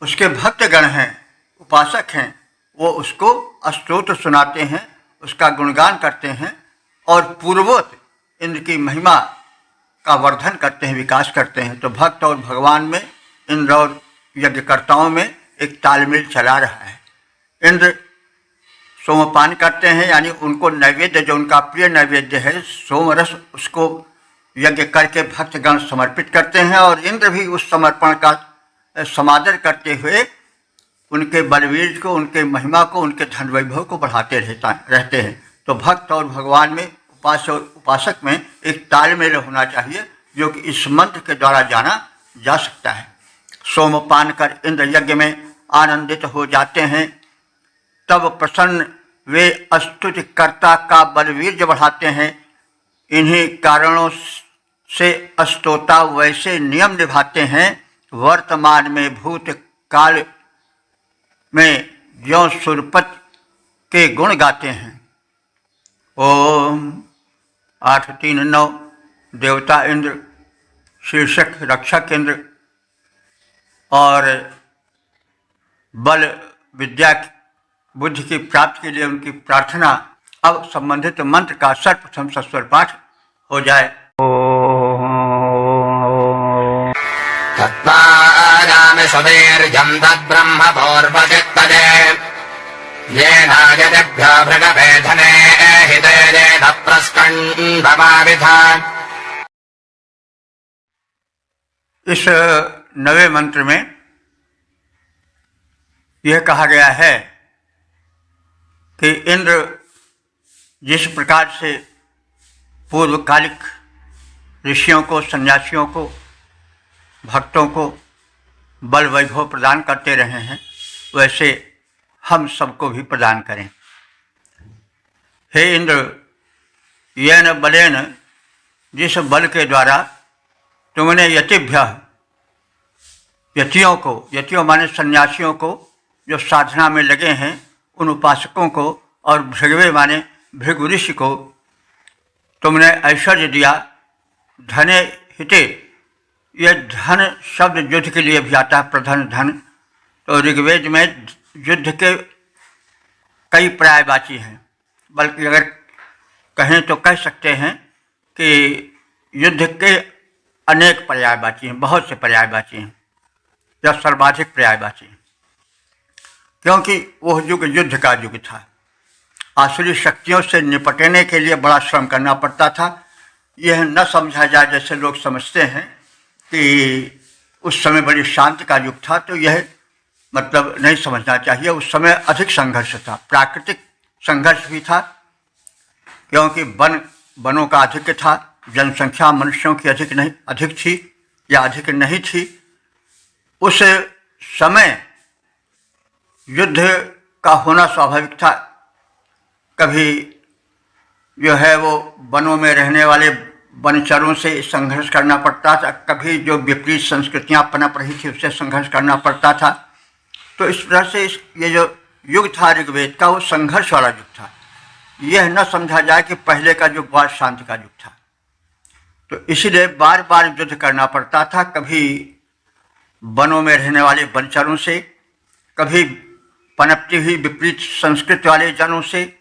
उसके भक्तगण हैं, उपासक हैं, वो उसको स्तोत्र सुनाते हैं, उसका गुणगान करते हैं और पूर्ववत इंद्र की महिमा का वर्धन करते हैं, विकास करते हैं। तो भक्त और भगवान में, इंद्र और यज्ञकर्ताओं में एक तालमेल चला रहा है। इंद्र सोमपान करते हैं, यानी उनको नैवेद्य, जो उनका प्रिय नैवेद्य है सोमरस, उसको यज्ञ करके भक्तगण समर्पित करते हैं, और इंद्र भी उस समर्पण का समादर करते हुए उनके बलवीर को, उनके महिमा को, उनके धन वैभव को बढ़ाते रहते हैं। तो भक्त और भगवान में, उपासक में एक तालमेल होना चाहिए, जो कि इस मंत्र के द्वारा जाना जा सकता है। सोमपान कर इंद्र यज्ञ में आनंदित हो जाते हैं, तब प्रसन्न वे स्तुति कर्ता का बलवीर्य बढ़ाते हैं। इन्हीं कारणों से स्तोता वैसे नियम निभाते हैं, वर्तमान में भूत काल में ज्यों सुरपत के गुण गाते हैं। ओम 8-3-9 देवता इंद्र शीर्षक रक्षक इंद्र और बल विद्या बुद्धि की प्राप्ति के लिए उनकी प्रार्थना। अब संबंधित मंत्र का सर्वप्रथम सस्वर पाठ हो जाए। तत्त्वागामि सुवीर्यं तद्ब्रह्म पूर्वचित्तजे येनायतेभ्यो भृगवेधने हिते येन प्रस्कण्डमाविधा। इस नवे मंत्र में यह कहा गया है कि इंद्र जिस प्रकार से पूर्वकालिक ऋषियों को, सन्यासियों को, भक्तों को बल वैभव प्रदान करते रहे हैं, वैसे हम सबको भी प्रदान करें। हे इंद्र, येन बलेन, जिस बल के द्वारा तुमने यतियों माने सन्यासियों को जो साधना में लगे हैं, उन उपासकों को, और भृगवे माने भृगु ऋषि को तुमने ऐश्वर्य दिया। धने हिते, यह धन शब्द युद्ध के लिए भी आता है, प्रधन धन। तो ऋग्वेद में युद्ध के कई पर्यायवाची हैं, बल्कि अगर कहें तो कह सकते हैं कि युद्ध के अनेक पर्यायवाची हैं, बहुत से पर्यायवाची हैं, या सर्वाधिक पर्यायवाची हैं, क्योंकि वह युग युद्ध का युग था। आसुरी शक्तियों से निपटने के लिए बड़ा श्रम करना पड़ता था। यह न समझा जाए जैसे लोग समझते हैं कि उस समय बड़ी शांति का युग था, तो यह मतलब नहीं समझना चाहिए। उस समय अधिक संघर्ष था, प्राकृतिक संघर्ष भी था, क्योंकि वनों का अधिक था, जनसंख्या मनुष्यों की अधिक थी या अधिक नहीं थी। उस समय युद्ध का होना स्वाभाविक था। कभी जो है वो वनों में रहने वाले वनचरों से संघर्ष करना पड़ता था, कभी जो विपरीत संस्कृतियां पनप रही थी उससे संघर्ष करना पड़ता था। तो इस तरह से ये जो युग था ऋग्वेद का, वो संघर्ष वाला युग था। यह न समझा जाए कि पहले का युग बहुत शांति का युग था। तो इसीलिए बार बार युद्ध करना पड़ता था, कभी वनों में रहने वाले वनचरों से, कभी पनपती हुई विपरीत संस्कृति वाले जनों से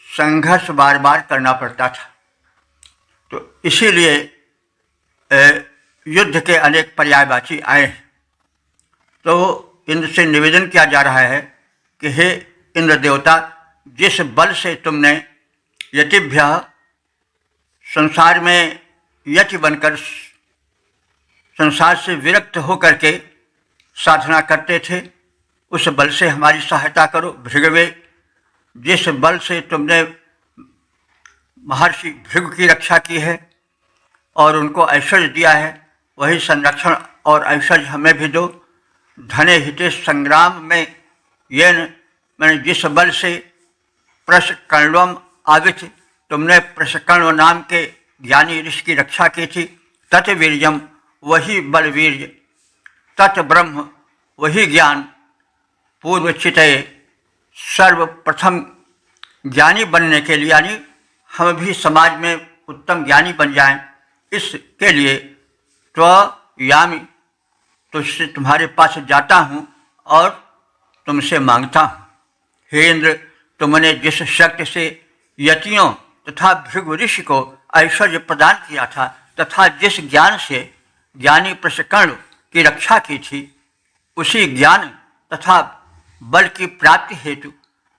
संघर्ष बार बार करना पड़ता था। तो इसीलिए युद्ध के अनेक पर्यायवाची आए हैं। तो इंद्र से निवेदन किया जा रहा है कि हे इंद्र देवता, जिस बल से तुमने यतिभ्य संसार में यति बनकर संसार से विरक्त होकर के साधना करते थे, उस बल से हमारी सहायता करो। भृगवे, जिस बल से तुमने महर्षि भृगु की रक्षा की है और उनको ऐश्वर्य दिया है, वही संरक्षण और ऐश्वर्य हमें भी दो। धने हिते, संग्राम में ये मैंने जिस बल से प्रशकर्णवम आवित, तुमने प्रशकर्ण नाम के ज्ञानी ऋषि की रक्षा की थी। तत्वीर्यम, वही बलवीर्य, तत्ब्रह्म, वही ज्ञान, पूर्वचितये, सर्वप्रथम ज्ञानी बनने के लिए, यानी हम भी समाज में उत्तम ज्ञानी बन जाएं, इसके लिए त्वयामि, तुझसे तुम्हारे पास जाता हूँ और तुमसे मांगता हूँ। हे इंद्र, तुमने जिस शक्ति से यतियों तथा भृगु ऋषि को ऐश्वर्य प्रदान किया था, तथा जिस ज्ञान से ज्ञानी प्रशकर्ण की रक्षा की थी, उसी ज्ञान तथा बल की प्राप्ति हेतु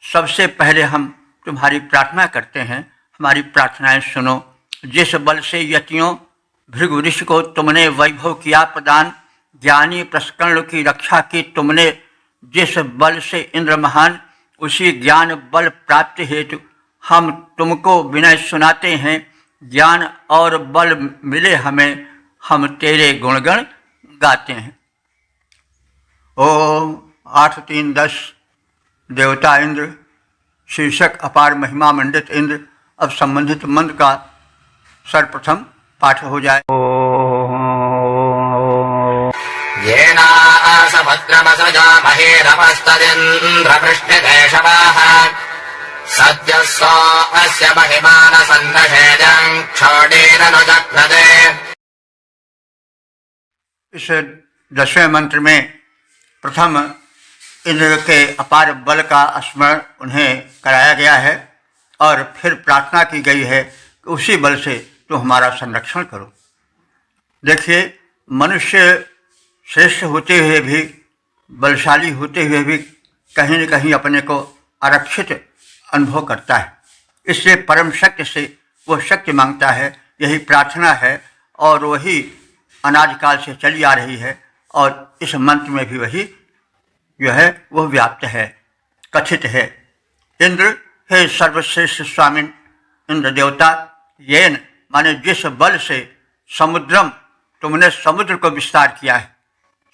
सबसे पहले हम तुम्हारी प्रार्थना करते हैं। हमारी प्रार्थनाएं सुनो। जिस बल से यतियों भृगु ऋषि को तुमने वैभव किया प्रदान, ज्ञानी प्रशकर्ण की रक्षा की तुमने, जिस बल से इंद्र महान, उसी ज्ञान बल प्राप्ति हेतु हम तुमको विनय सुनाते हैं। ज्ञान और बल मिले हमें, हम तेरे गुणगण गाते हैं। ओम 8-3-10 देवता इंद्र, शीर्षक अपार महिमा मंडित इंद्र। अब संबंधित मंत्र का सर्वप्रथम पाठ हो जाए। येनासभद्रमसृजा महीरपस्तदिन्द्रपृष्ठदेशवाः सद्यः सोऽस्य महिमानसन्नषेजम् क्षोणेन नु जग्रदे। इस 10वें मंत्र में प्रथम इंद्र के अपार बल का स्मरण उन्हें कराया गया है और फिर प्रार्थना की गई है कि उसी बल से तो हमारा संरक्षण करो। देखिए, मनुष्य श्रेष्ठ होते हुए भी, बलशाली होते हुए भी कहीं न कहीं अपने को आरक्षित अनुभव करता है। इसलिए परम शक्ति से वह शक्ति मांगता है, यही प्रार्थना है। और वही अनादिकाल से चली आ रही है और इस मंत्र में भी वही जो है वह व्याप्त है, कथित है। इंद्र हे सर्वश्रेष्ठ स्वामिन, इंद्र देवता, येन माने जिस बल से समुद्रम तुमने समुद्र को विस्तार किया है,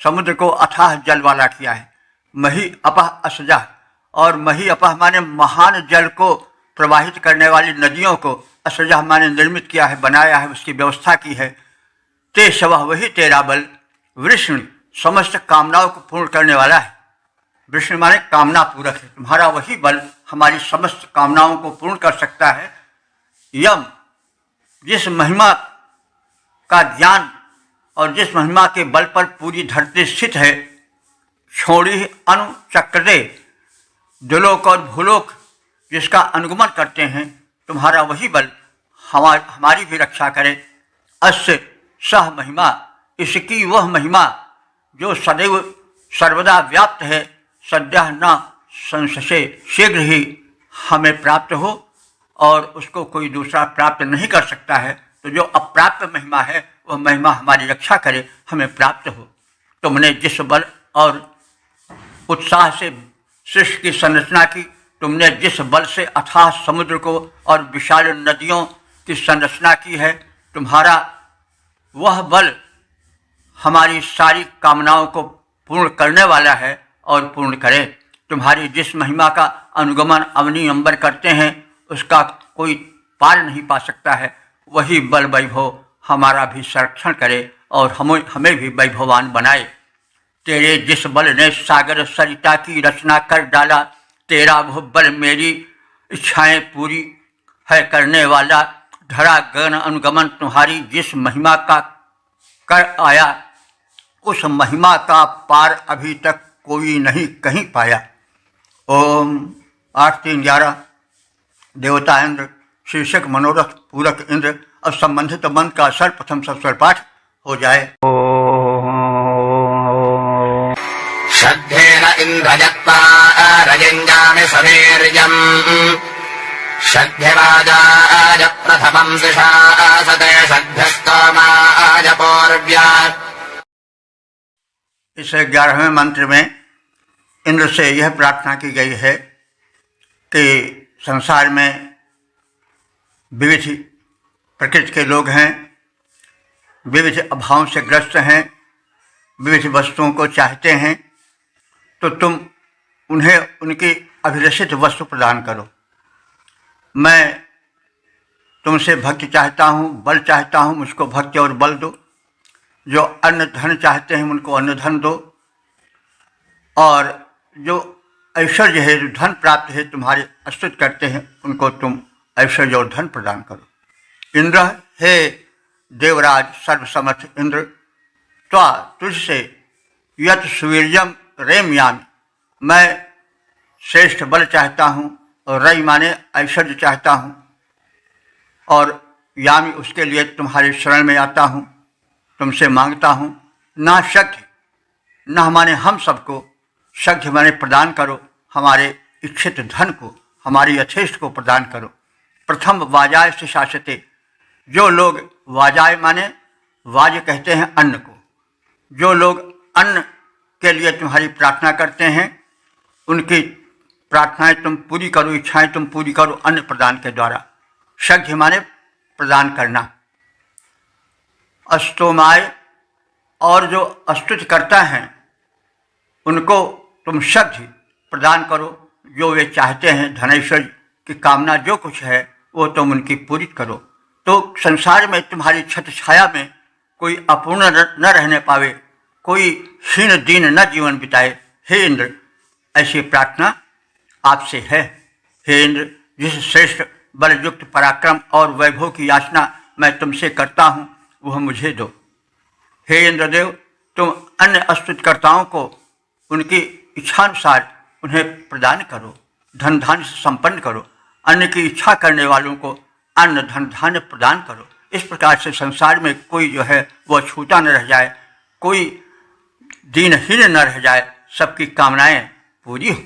समुद्र को अथाह जल वाला किया है। मही अपह असजा, और मही अपह माने महान जल को प्रवाहित करने वाली नदियों को, असजा माने निर्मित किया है, बनाया है, उसकी व्यवस्था की है। ते शवह वही तेरा बल, वृष्ण समस्त कामनाओं को पूर्ण करने वाला है। वृष्ण माने कामना पूरक है, तुम्हारा वही बल हमारी समस्त कामनाओं को पूर्ण कर सकता है। यम जिस महिमा का ज्ञान और जिस महिमा के बल पर पूरी धरती स्थित है, छोड़ी अनुचक्रे दुलोक और भूलोक जिसका अनुगमन करते हैं, तुम्हारा वही बल हमारी भी रक्षा करे। अस्य सह महिमा, इसकी वह महिमा जो सदैव सर्वदा व्याप्त है, सद्यः न संशय, शीघ्र ही हमें प्राप्त हो और उसको कोई दूसरा प्राप्त नहीं कर सकता है। तो जो अप्राप्त महिमा है वह महिमा हमारी रक्षा करे, हमें प्राप्त हो। तुमने जिस बल और उत्साह से सृष्टि की संरचना की, तुमने जिस बल से अथाह समुद्र को और विशाल नदियों की संरचना की है, तुम्हारा वह बल हमारी सारी कामनाओं को पूर्ण करने वाला है और पूर्ण करे। तुम्हारी जिस महिमा का अनुगमन अवनी अंबर करते हैं, उसका कोई पार नहीं पा सकता है। वही बल वैभव हमारा भी संरक्षण करे और हमें भी वैभवान बनाए। तेरे जिस बल ने सागर सरिता की रचना कर डाला, तेरा वह बल मेरी इच्छाएं पूरी है करने वाला। धरा गगन अनुगमन तुम्हारी जिस महिमा का कर आया, उस महिमा का पार अभी तक कोई नहीं कहीं पाया। ओम 8-3-11 देवता इंद्र शीर्षक मनोरथ पूरक इंद्र। अब संबंधित मंत्र का सर्वप्रथम सस्वर पाठ हो जाए। श्रद्धेन इंद्रजत्वा रजिञ्जामि सवीर्यम् श्रद्धेवाजाय प्रथमं सिषासते श्रद्धस्तोमाय पूर्व्या। इस 11वें मंत्र में इंद्र से यह प्रार्थना की गई है कि संसार में विविध प्रकृति के लोग हैं, विविध अभावों से ग्रस्त हैं, विविध वस्तुओं को चाहते हैं, तो तुम उन्हें उनकी अभिलषित वस्तु प्रदान करो। मैं तुमसे भक्ति चाहता हूँ, बल चाहता हूँ, मुझको भक्ति और बल दो। जो अन्न धन चाहते हैं उनको अन्न धन दो, और जो ऐश्वर्य है, जो धन प्राप्त है, तुम्हारे स्तुति करते हैं, उनको तुम ऐश्वर्य और धन प्रदान करो। इंद्र हे देवराज सर्वसमर्थ इंद्र, त्वा तुझसे यत सुवीर्यम रेमयामि, मैं श्रेष्ठ बल चाहता हूँ, और रई माने ऐश्वर्य चाहता हूँ, और यामी उसके लिए तुम्हारे शरण में आता हूँ, तुमसे मांगता हूँ। ना शक्ति, न माने हम सबको, शक्ति माने प्रदान करो, हमारे इच्छित धन को, हमारी यथेष्ट को प्रदान करो। प्रथम वाजाय से शासते, जो लोग वाजाय माने वाज कहते हैं अन्न को, जो लोग अन्न के लिए तुम्हारी प्रार्थना करते हैं, उनकी प्रार्थनाएं तुम पूरी करो, इच्छाएं तुम पूरी करो अन्न प्रदान के द्वारा। शक्ति माने प्रदान करना। अस्तोमाय, और जो स्तुति करता है उनको तुम शक्ति प्रदान करो, जो वे चाहते हैं, धनेश्वर की कामना जो कुछ है वो तुम उनकी पूरी करो। तो संसार में तुम्हारी छत्र छाया में कोई अपूर्ण न रहने पावे, कोई क्षीण दीन न जीवन बिताए। हे इंद्र, ऐसी प्रार्थना आपसे है। हे इंद्र, जिस श्रेष्ठ बलयुक्त पराक्रम और वैभव की याचना मैं तुमसे करता हूँ, वह मुझे दो। हे इंद्रदेव, तुम अन्य स्तुतिकर्ताओं को उनकी इच्छानुसार उन्हें प्रदान करो, धन धान्य से संपन्न करो। अन्य की इच्छा करने वालों को अन्न धन धान्य प्रदान करो। इस प्रकार से संसार में कोई जो है वह छूटा न रह जाए, कोई दीनहीन न रह जाए, सबकी कामनाएं पूरी हो।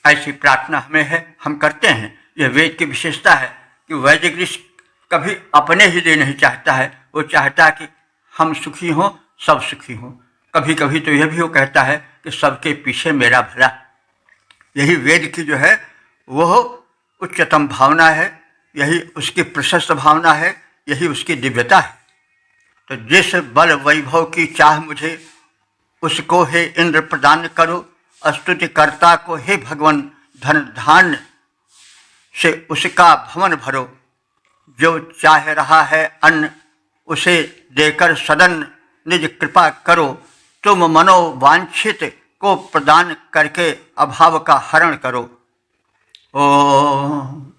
ऐसी प्रार्थना हमें है, हम करते हैं। यह वेद की विशेषता है कि वैदिक ऋषि कभी अपने ही लिए नहीं चाहता है, वो चाहता है कि हम सुखी हों, सब सुखी हों। कभी कभी तो यह भी वो कहता है कि सबके पीछे मेरा भला। यही वेद की जो है वह उच्चतम भावना है, यही उसकी प्रशस्त भावना है, यही उसकी दिव्यता है। तो जिस बल वैभव की चाह मुझे, उसको हे इंद्र प्रदान करो। स्तुति कर्ता को हे भगवान धन धान्य से उसका भवन भरो। जो चाह रहा है अन्न, उसे देकर सदन निज कृपा करो। तुम मनोवांछित को प्रदान करके अभाव का हरण करो। ओम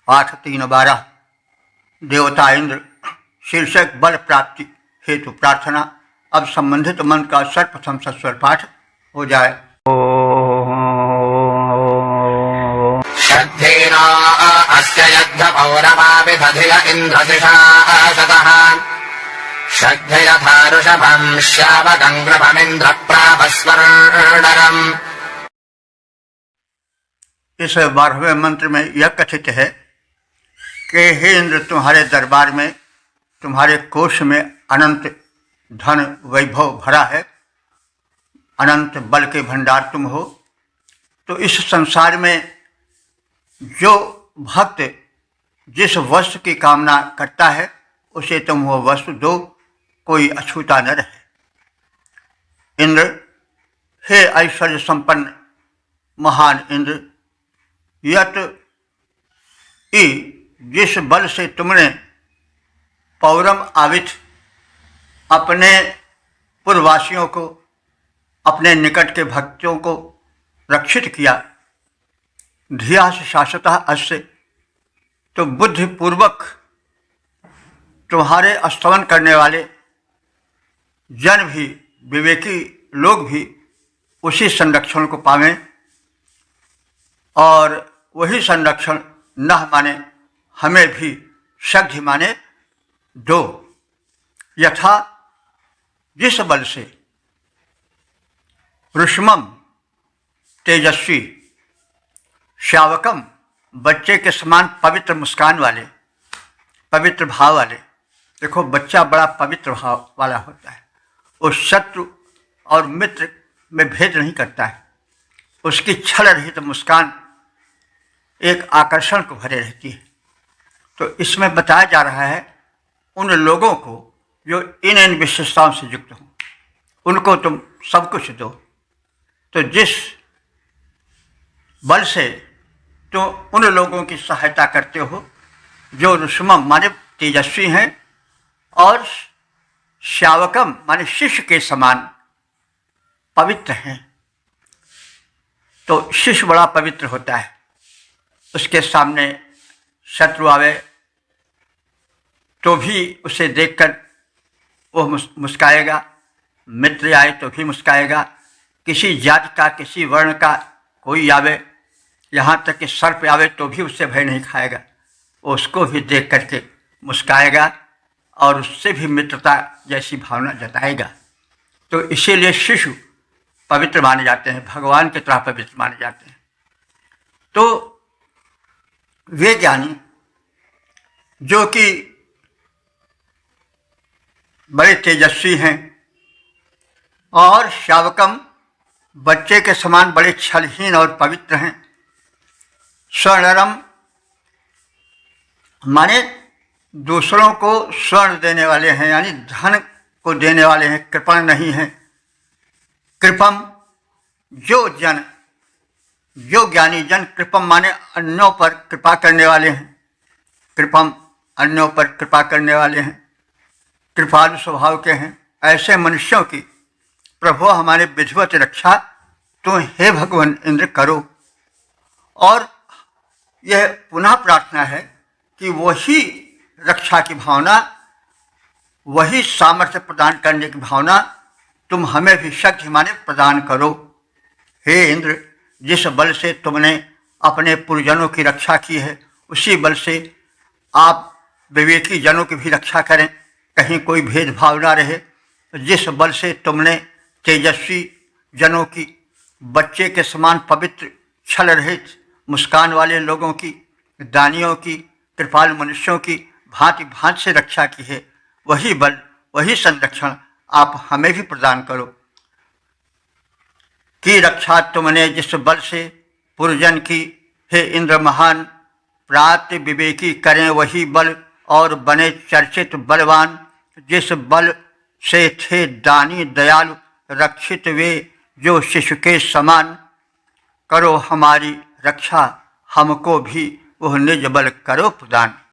8:3-12 देवता इंद्र शीर्षक बल प्राप्ति हेतु प्रार्थना। अब संबंधित मंत्र का सर्वप्रथम सस्वर पाठ हो जाए। श्रद्धेना अस्य यद्ध पौरवाभिदधिय इन्द्रदिशा शतः श्रद्धयथारुषभं श्यावकं कृपमिन्द्र प्रापस्वर्णरम्। इस 12वें मंत्र में यह कथित है कि हे इंद्र, तुम्हारे दरबार में, तुम्हारे कोष में अनंत धन वैभव भरा है, अनंत बल के भंडार तुम हो। तो इस संसार में जो भक्त जिस वस्तु की कामना करता है उसे तुम वो वस्तु दो, कोई अछूता न रहे। इंद्र, हे ऐश्वर्य संपन्न महान इंद्र, यत ई जिस बल से तुमने पौरम आवित अपने पूर्ववासियों को, अपने निकट के भक्तों को रक्षित किया, धिया से शाश्वतः अस्य, तो बुद्धिपूर्वक तुम्हारे स्तवन करने वाले जन भी, विवेकी लोग भी उसी संरक्षण को पावें, और वही संरक्षण न माने हमें भी शक्ति माने दो। यथा जिस बल से रुष्मम तेजस्वी, श्यावकम बच्चे के समान पवित्र मुस्कान वाले, पवित्र भाव वाले। देखो, बच्चा बड़ा पवित्र भाव वाला होता है, वो शत्रु और मित्र में भेद नहीं करता है। उसकी छल रहित मुस्कान एक आकर्षण को भरे रहती है। तो इसमें बताया जा रहा है उन लोगों को जो इन विशेषताओं से युक्त हों, उनको तुम सब कुछ दो। तो जिस बल से तुम उन लोगों की सहायता करते हो जो रुष्मम माने तेजस्वी हैं, और श्यावकम माने शिष्य के समान पवित्र हैं। तो शिष्य बड़ा पवित्र होता है, उसके सामने शत्रु आवे तो भी उसे देखकर वो मुस्काएगा, मित्र आए तो भी मुस्काएगा। किसी जाति का, किसी वर्ण का कोई आवे, यहाँ तक कि सर्प आवे तो भी उससे भय नहीं खाएगा, वो उसको भी देख करके मुस्काएगा और उससे भी मित्रता जैसी भावना जताएगा। तो इसीलिए शिशु पवित्र माने जाते हैं, भगवान की तरह पवित्र माने जाते हैं। तो वे ज्ञानी जो कि बड़े तेजस्वी हैं, और श्यावकम बच्चे के समान बड़े छलहीन और पवित्र हैं। स्वर्णरम माने दूसरों को स्वर्ण देने वाले हैं, यानी धन को देने वाले हैं, कृपण नहीं हैं। कृपम जो जन, जो ज्ञानी जन, कृपम माने अन्यों पर कृपा करने वाले हैं। कृपम अन्यों पर कृपा करने वाले हैं, कृपालु स्वभाव के हैं। ऐसे मनुष्यों की प्रभु हमारे विधिवत रक्षा तो हे भगवान इंद्र करो। और यह पुनः प्रार्थना है कि वही रक्षा की भावना, वही सामर्थ्य प्रदान करने की भावना तुम हमें भी शक्ति माने प्रदान करो। हे इंद्र, जिस बल से तुमने अपने पूर्वजनों की रक्षा की है, उसी बल से आप विवेकी जनों की भी रक्षा करें, कहीं कोई भेदभाव ना रहे। जिस बल से तुमने तेजस्वी जनों की, बच्चे के समान पवित्र छल रहित मुस्कान वाले लोगों की, दानियों की, कृपालु मनुष्यों की भांति भांति से रक्षा की है, वही बल वही संरक्षण आप हमें भी प्रदान करो। की रक्षा तुमने जिस बल से पुरजन की, हे इंद्र महान, प्रात विवेकी करें वही बल और बने चर्चित बलवान। जिस बल से थे दानी दयालु रक्षित वे जो शिशु के समान। करो हमारी रक्षा, हमको भी वह निज बल करो प्रदान।